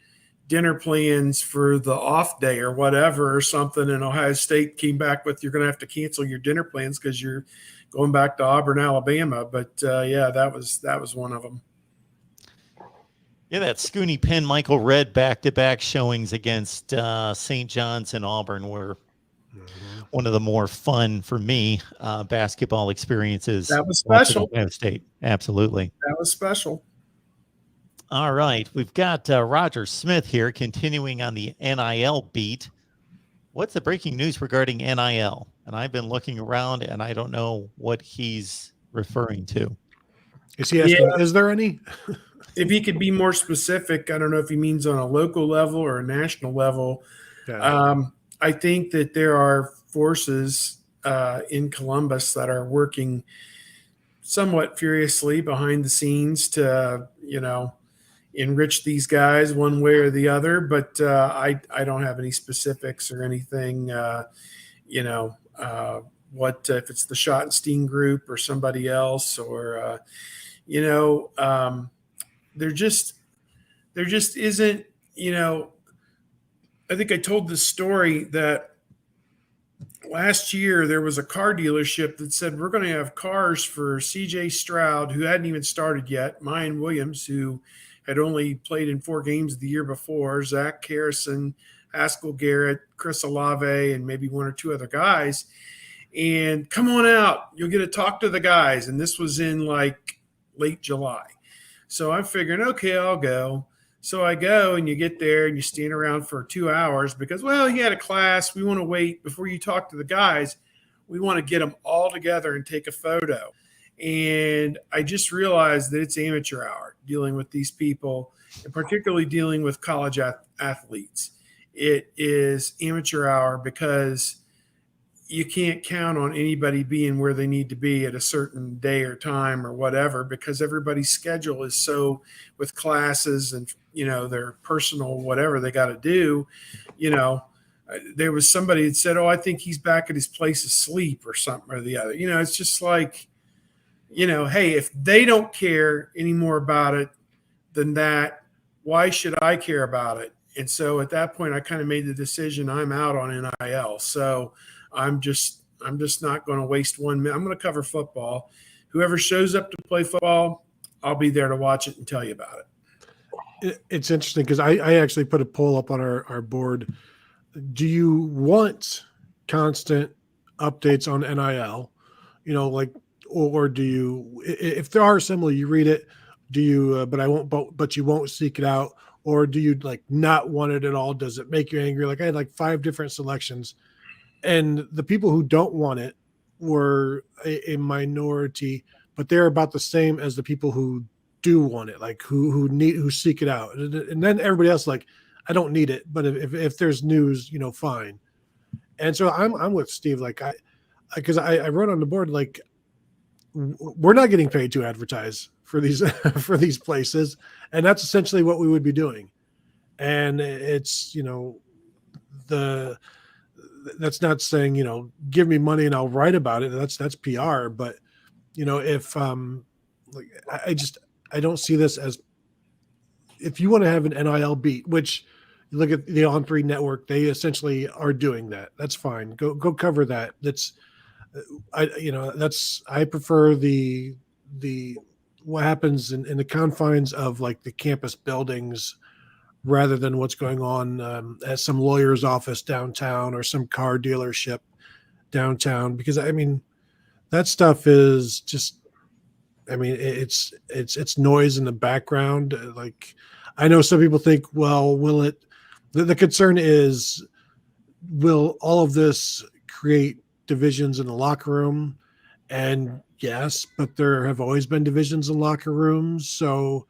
dinner plans for the off day or whatever or something. And Ohio State came back with, you're going to have to cancel your dinner plans because you're going back to Auburn, Alabama. But yeah, that was one of them. Yeah, that Scooney Penn Michael Redd back-to-back showings against St. John's and Auburn were one of the more fun for me basketball experiences. That was special. Ohio State, absolutely. That was special. All right, we've got Roger Smith here, continuing on the NIL beat. What's the breaking news regarding NIL? And I've been looking around, and I don't know what he's referring to. Is he asking, is there any? If he could be more specific, I don't know if he means on a local level or a national level. Yeah. I think that there are forces in Columbus that are working somewhat furiously behind the scenes to, enrich these guys one way or the other. But I don't have any specifics or anything, what if it's the Schottenstein group or somebody else, or, there just isn't, I think I told this story that last year there was a car dealership that said we're going to have cars for CJ Stroud, who hadn't even started yet, Mayan Williams, who had only played in 4 games the year before, Zach Harrison, Haskell Garrett, Chris Olave, and maybe 1 or 2 other guys. And come on out, you'll get to talk to the guys. And this was in like late July. So I'm figuring, okay, I'll go. So I go, and you get there and you stand around for 2 hours because, well, he had a class. We want to wait before you talk to the guys. We want to get them all together and take a photo. And I just realized that it's amateur hour dealing with these people, and particularly dealing with college athletes. It is amateur hour because you can't count on anybody being where they need to be at a certain day or time or whatever, because everybody's schedule is so with classes and, their personal whatever they got to do. There was somebody that said, oh, I think he's back at his place of sleep or something or the other. It's just like, hey, if they don't care anymore about it than that, why should I care about it? And so at that point, I kind of made the decision I'm out on NIL. So I'm just not going to waste 1 minute. I'm going to cover football. Whoever shows up to play football, I'll be there to watch it and tell you about it. It's interesting because I actually put a poll up on our board. Do you want constant updates on NIL? Or do you, if there are similar, you read it, do you, but you won't seek it out? Or do you not want it at all? Does it make you angry? I had 5 different selections. And the people who don't want it were a minority, but they're about the same as the people who do want it, who seek it out. And then everybody else, I don't need it, but if there's news, fine. And so I'm with Steve. Because I wrote on the board, we're not getting paid to advertise for these for these places, and that's essentially what we would be doing. And it's that's not saying, give me money and I'll write about it. That's PR. But, if I don't see this as, if you want to have an NIL beat, which you look at the On3 network, they essentially are doing that. That's fine. Go cover that. I prefer the what happens in the confines of the campus buildings, rather than what's going on at some lawyer's office downtown or some car dealership downtown. Because that stuff is just, it's noise in the background. I know some people think, well, will it? The concern is, will all of this create divisions in the locker room? And yes, but there have always been divisions in locker rooms, so.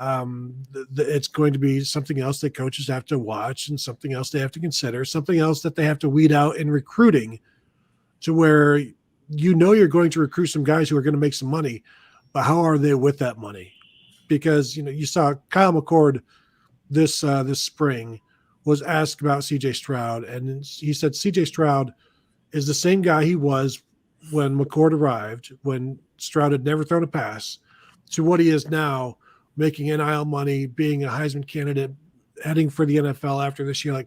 It's going to be something else that coaches have to watch, and something else they have to consider, something else that they have to weed out in recruiting, to where you're going to recruit some guys who are going to make some money, but how are they with that money? Because you saw Kyle McCord this spring was asked about CJ Stroud, and he said CJ Stroud is the same guy he was when McCord arrived, when Stroud had never thrown a pass, to what he is now, making NIL money, being a Heisman candidate, heading for the NFL after this year.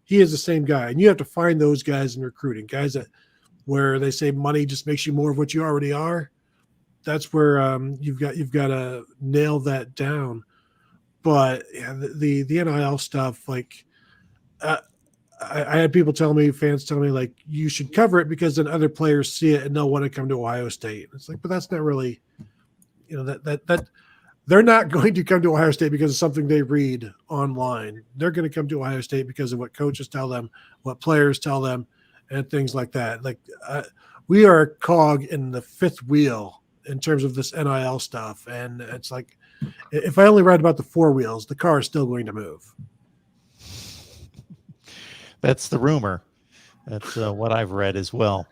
He is the same guy. And you have to find those guys in recruiting, guys that where they say money just makes you more of what you already are. That's where you've got to nail that down. But yeah, the NIL stuff, I had people fans tell me, you should cover it because then other players see it and they'll want to come to Ohio State. It's but that's not really, that they're not going to come to Ohio State because of something they read online. They're going to come to Ohio State because of what coaches tell them, what players tell them, and things like that. We are a cog in the 5th wheel in terms of this NIL stuff. And it's if I only read about the 4 wheels, the car is still going to move. That's the rumor. That's what I've read as well.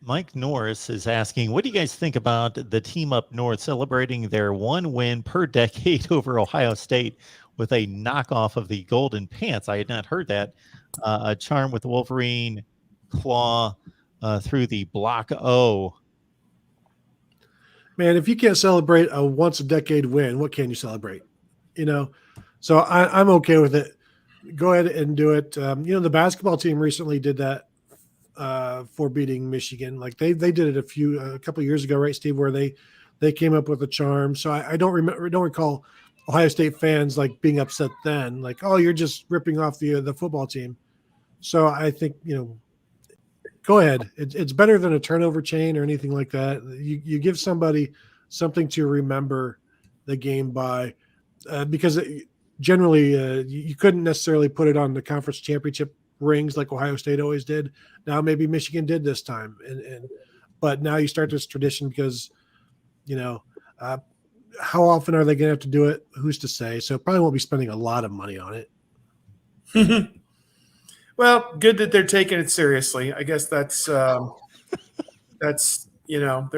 Mike Norris is asking, what do you guys think about the team up north celebrating their 1 win per decade over Ohio State with a knockoff of the Golden Pants? I had not heard that. A charm with Wolverine claw through the block O. Man, if you can't celebrate a once a decade win, what can you celebrate? So I'm okay with it. go ahead and do it. The basketball team recently did that for beating Michigan. Like they did it a couple of years ago, right, Steve? Where they came up with a charm. So I don't recall Ohio State fans like being upset then, like, oh, you're just ripping off the football team. So I think go ahead. It's better than a turnover chain or anything like that. You give somebody something to remember the game by, because generally you couldn't necessarily put it on the conference championship rings like Ohio State always did. Now maybe Michigan did this time, but now you start this tradition because how often are they going to have to do it? Who's to say? So probably won't be spending a lot of money on it. Well, good that they're taking it seriously. I guess that's they're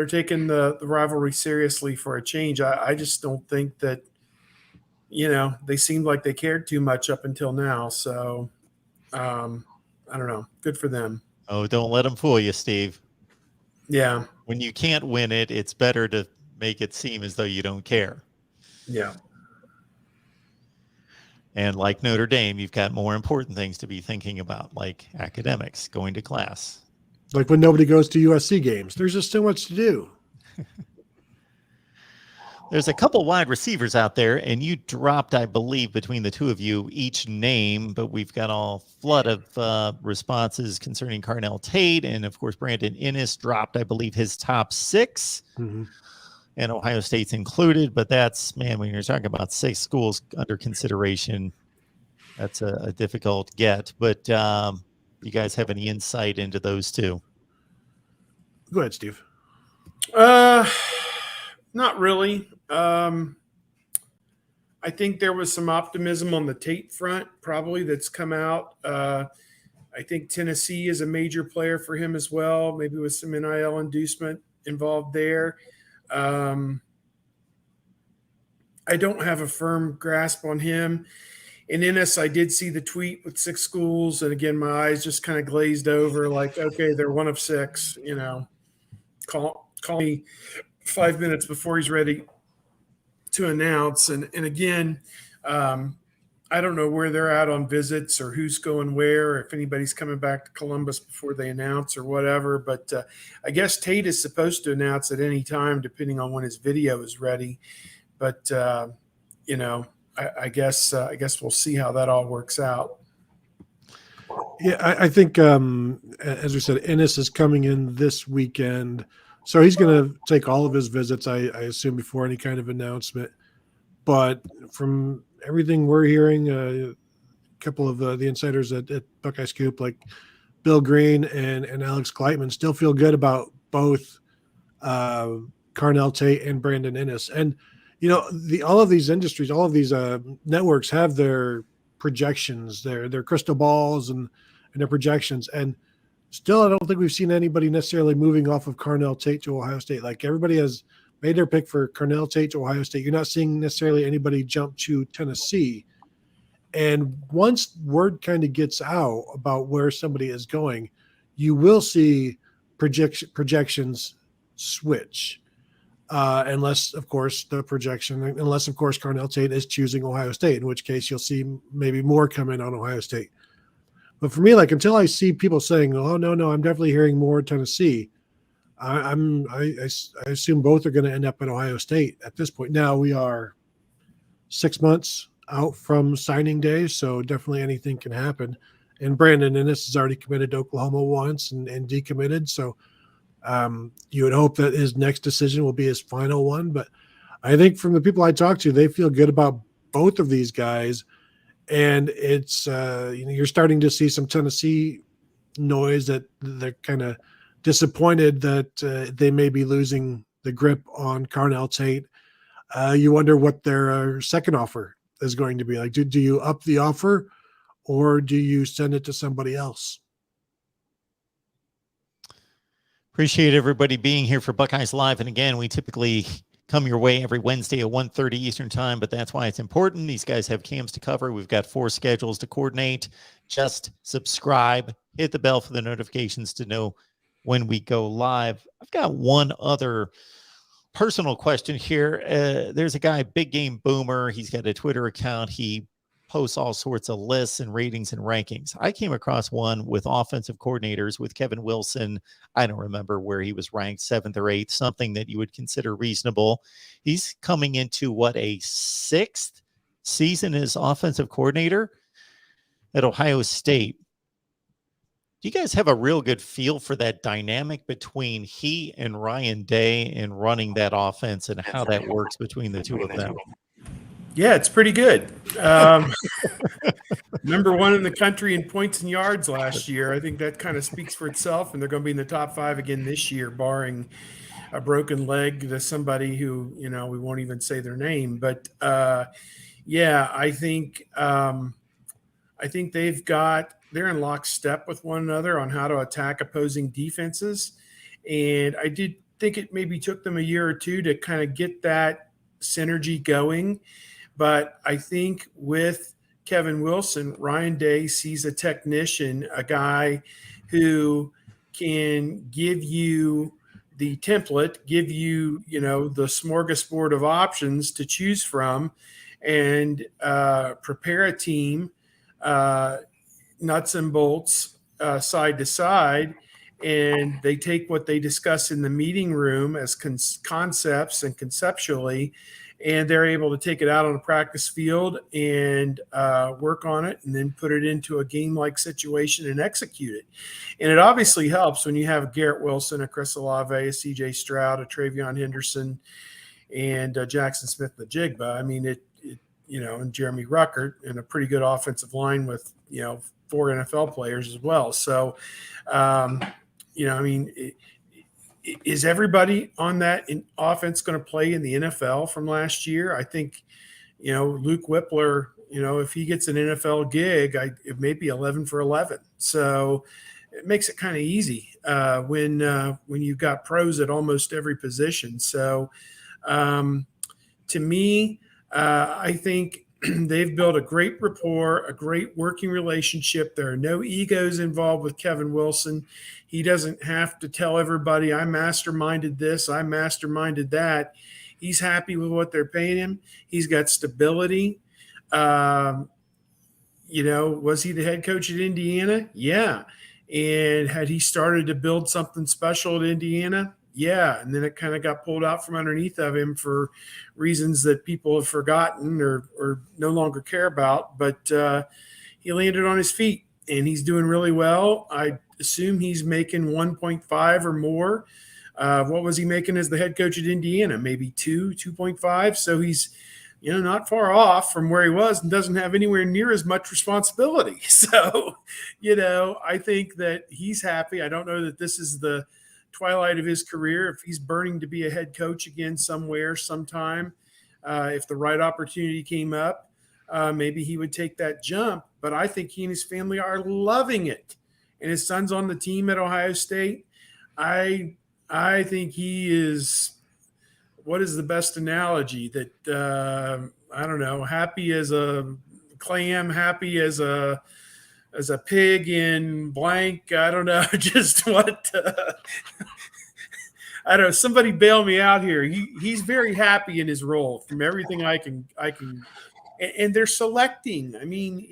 taking the rivalry seriously for a change. I just don't think that they seemed like they cared too much up until now. So I don't know. Good for them. Oh, don't let them fool you, Steve. Yeah. When you can't win it, it's better to make it seem as though you don't care. Yeah. And like Notre Dame, you've got more important things to be thinking about, like academics, going to class. Like when nobody goes to USC games, there's just so much to do. There's a couple wide receivers out there, and you dropped, I believe, between the two of you each name, but we've got a flood of responses concerning Carnell Tate, and of course, Brandon Inniss dropped, I believe, his top 6, and Ohio State's included. But that's, man, when you're talking about 6 schools under consideration, that's a difficult get. But you guys have any insight into those two? Go ahead, Steve. Not really. I think there was some optimism on the Tate front, probably, that's come out. I think Tennessee is a major player for him as well, maybe with some NIL inducement involved there. I don't have a firm grasp on him. In Inniss, I did see the tweet with 6 schools, and again, my eyes just kind of glazed over, like, okay, they're one of 6. Call me 5 minutes before he's ready to announce. And again, I don't know where they're at on visits or who's going where, or if anybody's coming back to Columbus before they announce or whatever. But I guess Tate is supposed to announce at any time, depending on when his video is ready. But I guess we'll see how that all works out. Yeah, I think, as we said, Inniss is coming in this weekend. So he's going to take all of his visits, I assume, before any kind of announcement. But from everything we're hearing, a couple of the insiders at Buckeye Scoop, like Bill Green and Alex Gleitman, still feel good about both Carnell Tate and Brandon Inniss. And, all of these industries, all of these networks have their projections, their crystal balls and their projections. And still, I don't think we've seen anybody necessarily moving off of Carnell Tate to Ohio State. Like, everybody has made their pick for Carnell Tate to Ohio State. You're not seeing necessarily anybody jump to Tennessee. And once word kind of gets out about where somebody is going, you will see projections switch. Unless, of course, Carnell Tate is choosing Ohio State, in which case you'll see maybe more come in on Ohio State. But for me, like, until I see people saying, "Oh, no, I'm definitely hearing more Tennessee," I assume both are going to end up at Ohio State at this point. Now we are 6 months out from signing day, so definitely anything can happen. And Brandon Inniss has already committed to Oklahoma once and decommitted, so you would hope that his next decision will be his final one. But I think from the people I talk to, they feel good about both of these guys. And it's, you're starting to see some Tennessee noise that they're kind of disappointed that they may be losing the grip on Carnell Tate. You wonder what their second offer is going to be like. Do you up the offer, or do you send it to somebody else? Appreciate everybody being here for Buckeyes Live. And again, we typically come your way every Wednesday at 1:30 Eastern time, but that's why it's important. These guys have cams to cover. We've got 4 schedules to coordinate. Just subscribe, hit the bell for the notifications to know when we go live. I've got one other personal question here. There's a guy, Big Game Boomer. He's got a Twitter account. He posts all sorts of lists and ratings and rankings. I came across one with offensive coordinators with Kevin Wilson. I don't remember where he was ranked, 7th or 8th, something that you would consider reasonable. He's coming into what, a 6th season as offensive coordinator at Ohio State. Do you guys have a real good feel for that dynamic between he and Ryan Day and running that offense and how that works between the two of them? Yeah, it's pretty good. Number 1 in the country in points and yards last year. I think that kind of speaks for itself, and they're going to be in the top 5 again this year, barring a broken leg to somebody who, we won't even say their name. But yeah, I think they're in lockstep with one another on how to attack opposing defenses. And I did think it maybe took them a year or two to kind of get that synergy going. But I think with Kevin Wilson, Ryan Day sees a technician, a guy who can give you the template, give you, the smorgasbord of options to choose from, and prepare a team, nuts and bolts, side to side. And they take what they discuss in the meeting room as concepts and conceptually, and they're able to take it out on a practice field and work on it, and then put it into a game-like situation and execute it. And it obviously helps when you have Garrett Wilson, a Chris Olave, a C.J. Stroud, a Travion Henderson, and Jackson Smith-Njigba. I mean, and Jeremy Ruckert, and a pretty good offensive line with 4 NFL players as well. So, is everybody on that offense going to play in the NFL from last year? I think, Luke Whippler, if he gets an NFL gig, it may be 11 for 11. So it makes it kind of easy when you've got pros at almost every position. So to me, I think they've built a great rapport, a great working relationship. There are no egos involved with Kevin Wilson. He doesn't have to tell everybody, I masterminded this, I masterminded that. He's happy with what they're paying him. He's got stability. Was he the head coach at Indiana? Yeah. And had he started to build something special at Indiana? Yeah. And then it kind of got pulled out from underneath of him for reasons that people have forgotten or no longer care about. But he landed on his feet, and he's doing really well. I assume he's making 1.5 or more. What was he making as the head coach at Indiana? Maybe 2.5. So he's, not far off from where he was, and doesn't have anywhere near as much responsibility. So, I think that he's happy. I don't know that this is the twilight of his career. If he's burning to be a head coach again somewhere, sometime, if the right opportunity came up, maybe he would take that jump. But I think he and his family are loving it. And his son's on the team at Ohio State. I think he is, what is the best analogy? That, I don't know, happy as a clam, happy as a pig in blank. I don't know, just what. I don't know. Somebody bail me out here. He's very happy in his role from everything I can. And they're selecting. I mean,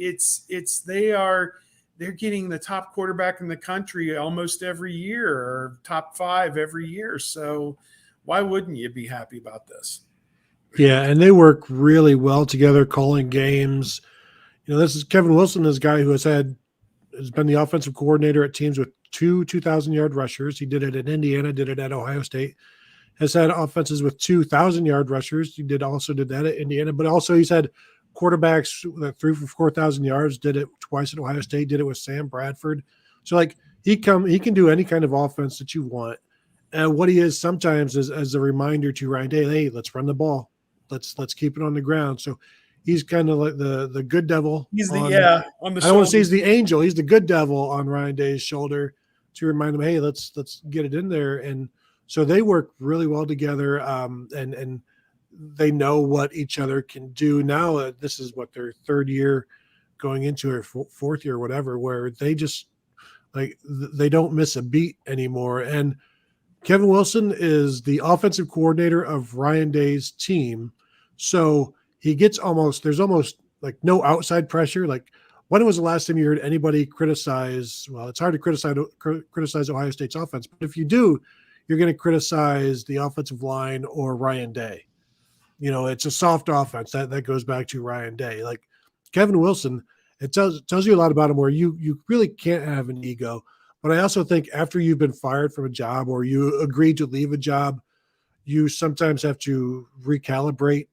they're getting the top quarterback in the country almost every year, or top 5 every year. So why wouldn't you be happy about this? Yeah, and they work really well together, calling games. This is Kevin Wilson, this guy who has been the offensive coordinator at teams with 2 2,000-yard rushers. He did it at Indiana, did it at Ohio State. Has had offenses with 2,000-yard rushers. He also did that at Indiana, but also he's had quarterbacks that threw for 4,000 yards. Did it twice at Ohio State. Did it with Sam Bradford. So he can do any kind of offense that you want. And what he is sometimes is as a reminder to Ryan Day, hey, let's run the ball. Let's keep it on the ground. So he's kind of like the good devil. He's on the I don't shoulder. want to say he's the angel. He's the good devil on Ryan Day's shoulder to remind him, hey, let's get it in there. And so they work really well together, and they know what each other can do. Now this is what their 3rd year going into, or 4th year, or whatever, where they just they don't miss a beat anymore. And Kevin Wilson is the offensive coordinator of Ryan Day's team. So he gets there's almost like no outside pressure. Like, when was the last time you heard anybody criticize? Well, it's hard to criticize Ohio State's offense, but if you do, you're going to criticize the offensive line or Ryan Day. You know, it's a soft offense. That goes back to Ryan Day. Like Kevin Wilson, it tells you a lot about him where you really can't have an ego. But I also think after you've been fired from a job or you agreed to leave a job, you sometimes have to recalibrate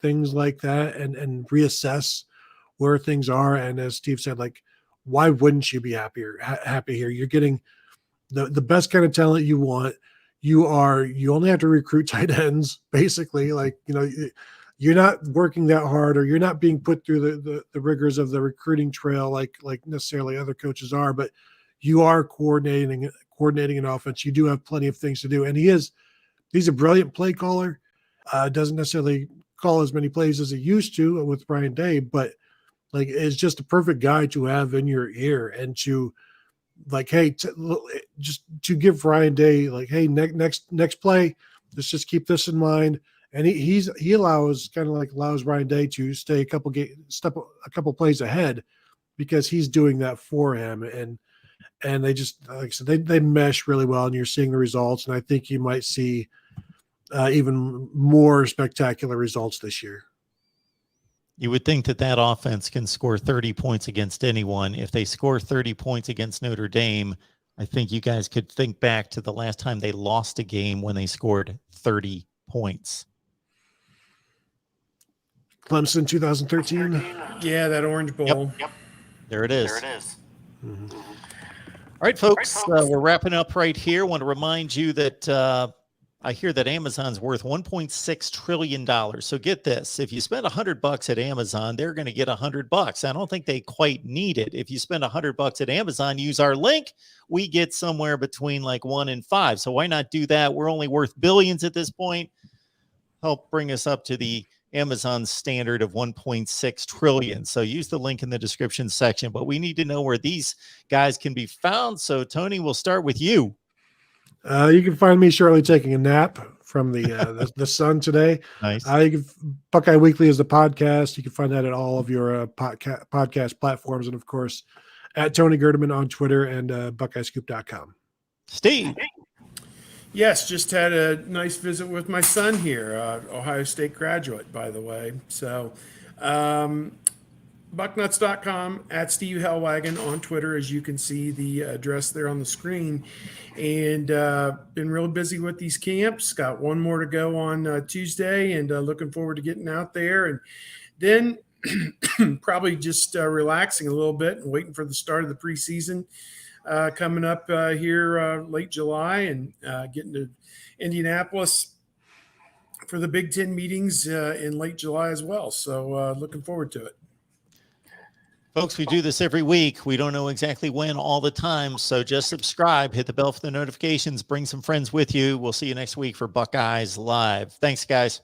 things like that and reassess where things are. And as Steve said, like, why wouldn't you be happy here? You're getting the best kind of talent you want. You only have to recruit tight ends, basically. Like, you know, you're not working that hard, or you're not being put through the rigors of the recruiting trail like necessarily other coaches are, but you are coordinating an offense. You do have plenty of things to do. And he's a brilliant play caller. Doesn't necessarily call as many plays as he used to with Brian Day, but like, is just a perfect guy to have in your ear and to, like, hey, just to give Ryan Day, like, hey, next play, let's just keep this in mind. And he allows Ryan Day to stay a couple plays ahead because he's doing that for him. And they just, like I said, they mesh really well, and you're seeing the results. And I think you might see even more spectacular results this year. You would think that offense can score 30 points against anyone. If they score 30 points against Notre Dame, I think you guys could think back to the last time they lost a game when they scored 30 points. Clemson 2013. Yeah, that Orange Bowl. Yep. There it is. Mm-hmm. All right, folks, we're wrapping up right here. I want to remind you that I hear that Amazon's worth $1.6 trillion. So get this. If you spend $100 at Amazon, they're going to get $100. I don't think they quite need it. If you spend $100 at Amazon, use our link, we get somewhere between like 1 and 5. So why not do that? We're only worth billions at this point. Help bring us up to the Amazon standard of 1.6 trillion. So use the link in the description section, but we need to know where these guys can be found. So Tony, we'll start with you. You can find me shortly taking a nap from the sun today. Nice. Buckeye Weekly is the podcast. You can find that at all of your podcast platforms, and of course at Tony Gerdeman on Twitter and BuckeyeScoop.com. Steve. Yes, just had a nice visit with my son here, Ohio State graduate, by the way. So, Bucknuts.com, at Steve Hellwagon on Twitter, as you can see the address there on the screen. And been real busy with these camps. Got one more to go on Tuesday, and looking forward to getting out there. And then probably just relaxing a little bit and waiting for the start of the preseason coming up here late July, and getting to Indianapolis for the Big Ten meetings in late July as well. So looking forward to it. Folks, we do this every week. We don't know exactly when all the time, so just subscribe, hit the bell for the notifications, bring some friends with you. We'll see you next week for Buckeyes Live. Thanks, guys.